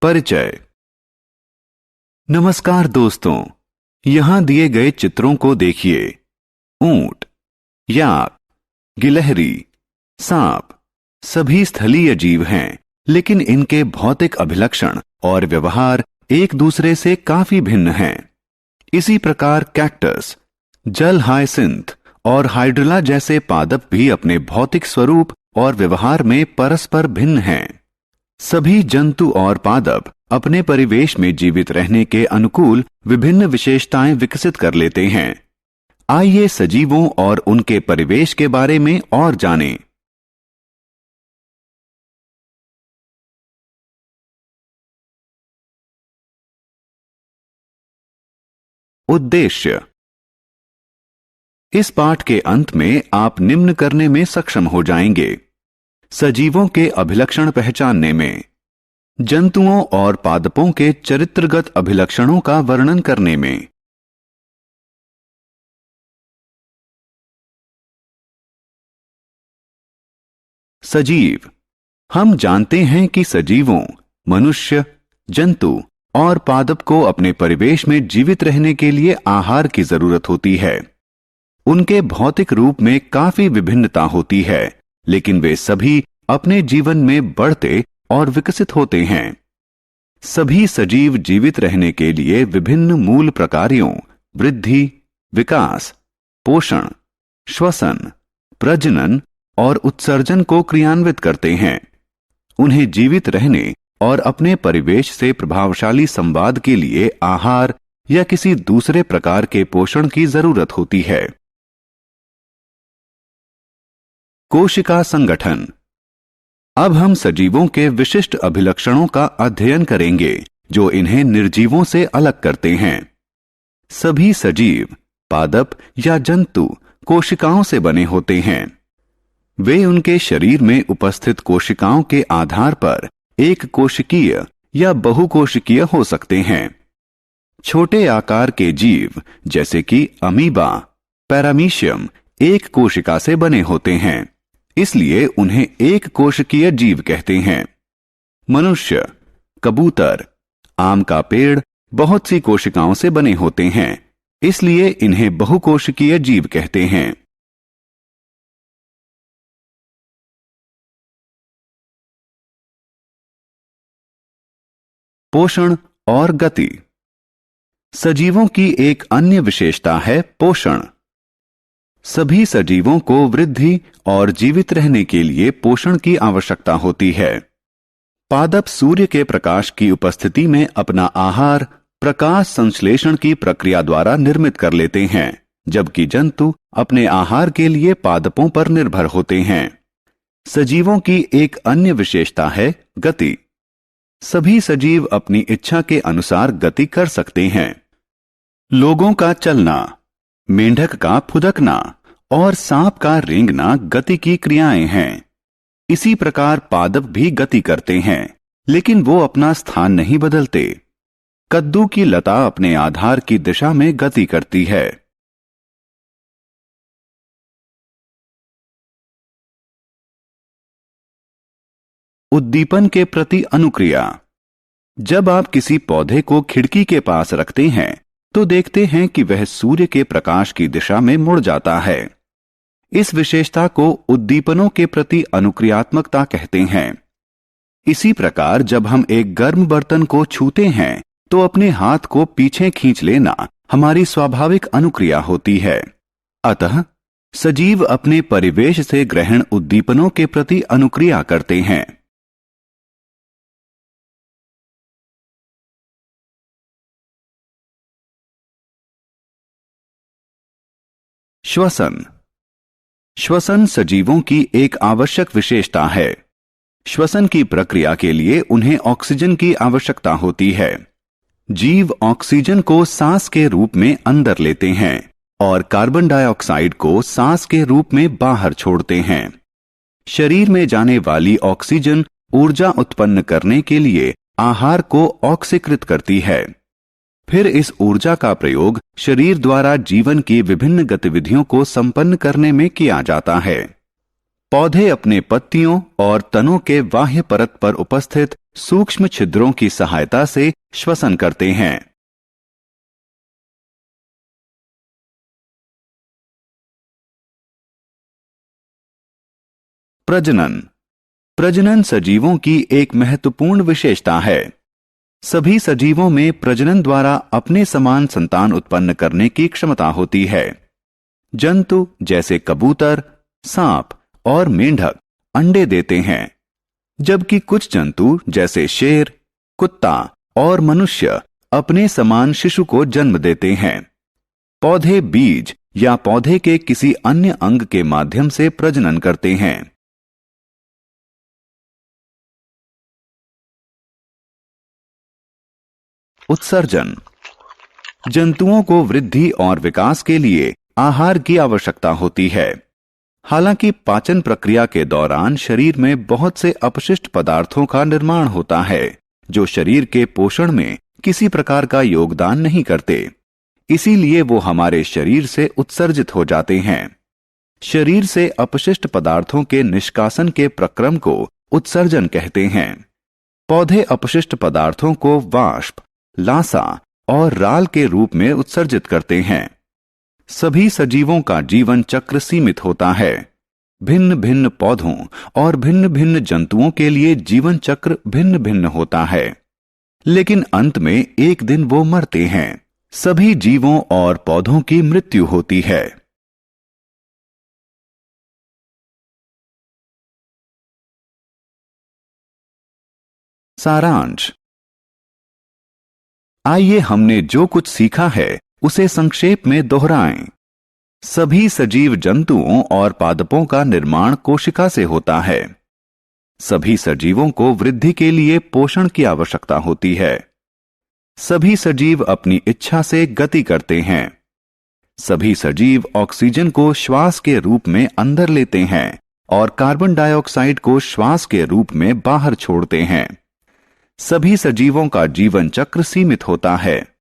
परिचय। नमस्कार दोस्तों, यहां दिए गए चित्रों को देखिए। ऊंट, याक, गिलहरी, सांप सभी स्थलीय जीव हैं, लेकिन इनके भौतिक अभिलक्षण और व्यवहार एक दूसरे से काफी भिन्न हैं। इसी प्रकार कैक्टस, जल हायसिंथ और हाइड्रिला जैसे पादप भी अपने भौतिक स्वरूप और व्यवहार में परस्पर भिन्न हैं। सभी जंतु और पादप अपने परिवेश में जीवित रहने के अनुकूल विभिन्न विशेषताएं विकसित कर लेते हैं। आइए सजीवों और उनके परिवेश के बारे में और जानें। उद्देश्य। इस पाठ के अंत में आप निम्न करने में सक्षम हो जाएंगे: सजीवों के अभिलक्षण पहचानने में, जंतुओं और पादपों के चरित्रगत अभिलक्षणों का वर्णन करने में। सजीव। हम जानते हैं कि सजीवों, मनुष्य, जंतु और पादप को अपने परिवेश में जीवित रहने के लिए आहार की जरूरत होती है। उनके भौतिक रूप में काफी विभिन्नता होती है, लेकिन वे सभी अपने जीवन में बढ़ते और विकसित होते हैं। सभी सजीव जीवित रहने के लिए विभिन्न मूल प्रकारों वृद्धि, विकास, पोषण, श्वसन, प्रजनन और उत्सर्जन को क्रियान्वित करते हैं। उन्हें जीवित रहने और अपने परिवेश से प्रभावशाली संवाद के लिए आहार या किसी दूसरे प्रकार के पोषण की जरूरत होती है। कोशिका संगठन। अब हम सजीवों के विशिष्ट अभिलक्षणों का अध्ययन करेंगे जो इन्हें निर्जीवों से अलग करते हैं। सभी सजीव, पादप या जंतु कोशिकाओं से बने होते हैं। वे उनके शरीर में उपस्थित कोशिकाओं के आधार पर एक कोशिकीय या बहुकोशिकीय हो सकते हैं। छोटे आकार के जीव जैसे कि अमीबा, पैरामीशियम एक कोशिका से बने होते हैं, इसलिए उन्हें एक कोशिकीय जीव कहते हैं। मनुष्य, कबूतर, आम का पेड़ बहुत सी कोशिकाओं से बने होते हैं, इसलिए इन्हें बहुकोशिकीय जीव कहते हैं। पोषण और गति। सजीवों की एक अन्य विशेषता है पोषण। सभी सजीवों को वृद्धि और जीवित रहने के लिए पोषण की आवश्यकता होती है। पादप सूर्य के प्रकाश की उपस्थिति में अपना आहार प्रकाश संश्लेषण की प्रक्रिया द्वारा निर्मित कर लेते हैं, जबकि जंतु अपने आहार के लिए पादपों पर निर्भर होते हैं। सजीवों की एक अन्य विशेषता है गति। सभी सजीव अपनी इच्छा के अनुसार गति कर सकते हैं। लोगों का चलना, मेंढक का फुदकना और सांप का रेंगना गति की क्रियाएं हैं। इसी प्रकार पादप भी गति करते हैं, लेकिन वो अपना स्थान नहीं बदलते। कद्दू की लता अपने आधार की दिशा में गति करती है। उद्दीपन के प्रति अनुक्रिया। जब आप किसी पौधे को खिड़की के पास रखते हैं तो देखते हैं कि वह सूर्य के प्रकाश की दिशा में मुड़ जाता है। इस विशेषता को उद्दीपनों के प्रति अनुक्रियात्मकता कहते हैं। इसी प्रकार जब हम एक गर्म बर्तन को छूते हैं तो अपने हाथ को पीछे खींच लेना हमारी स्वाभाविक अनुक्रिया होती है। अतः सजीव अपने परिवेश से ग्रहण उद्दीपनों के प्रति अनुक्रिया करते हैं। श्वसन। श्वसन सजीवों की एक आवश्यक विशेषता है। श्वसन की प्रक्रिया के लिए उन्हें ऑक्सीजन की आवश्यकता होती है। जीव ऑक्सीजन को सांस के रूप में अंदर लेते हैं और कार्बन डाइऑक्साइड को सांस के रूप में बाहर छोड़ते हैं। शरीर में जाने वाली ऑक्सीजन ऊर्जा उत्पन्न करने के लिए आहार को ऑक्सीकृत करती है। फिर इस ऊर्जा का प्रयोग शरीर द्वारा जीवन की विभिन्न गतिविधियों को संपन्न करने में किया जाता है। पौधे अपने पत्तियों और तनों के बाह्य परत पर उपस्थित सूक्ष्म छिद्रों की सहायता से श्वसन करते हैं। प्रजनन। प्रजनन सजीवों की एक महत्वपूर्ण विशेषता है। सभी सजीवों में प्रजनन द्वारा अपने समान संतान उत्पन्न करने की क्षमता होती है। जंतु जैसे कबूतर, सांप और मेंढक अंडे देते हैं, जबकि कुछ जंतु जैसे शेर, कुत्ता और मनुष्य अपने समान शिशु को जन्म देते हैं। पौधे बीज या पौधे के किसी अन्य अंग के माध्यम से प्रजनन करते हैं। उत्सर्जन। जंतुओं को वृद्धि और विकास के लिए आहार की आवश्यकता होती है। हालांकि पाचन प्रक्रिया के दौरान शरीर में बहुत से अपशिष्ट पदार्थों का निर्माण होता है, जो शरीर के पोषण में किसी प्रकार का योगदान नहीं करते। इसीलिए वो हमारे शरीर से उत्सर्जित हो जाते हैं। शरीर से अपशिष्ट पदार्थों के निष्कासन के प्रक्रम को उत्सर्जन कहते हैं। पौधे अपशिष्ट पदार्थों को वाष्प, लासा और राल के रूप में उत्सर्जित करते हैं। सभी सजीवों का जीवन चक्र सीमित होता है। भिन्न भिन्न पौधों और भिन्न भिन्न जंतुओं के लिए जीवन चक्र भिन्न भिन्न होता है, लेकिन अंत में एक दिन वो मरते हैं। सभी जीवों और पौधों की मृत्यु होती है। सारांश। आइए हमने जो कुछ सीखा है उसे संक्षेप में दोहराएं। सभी सजीव जंतुओं और पादपों का निर्माण कोशिका से होता है। सभी सजीवों को वृद्धि के लिए पोषण की आवश्यकता होती है। सभी सजीव अपनी इच्छा से गति करते हैं। सभी सजीव ऑक्सीजन को श्वास के रूप में अंदर लेते हैं और कार्बन डाइऑक्साइड को श्वास के रूप में बाहर छोड़ते हैं। सभी सजीवों का जीवन चक्र सीमित होता है।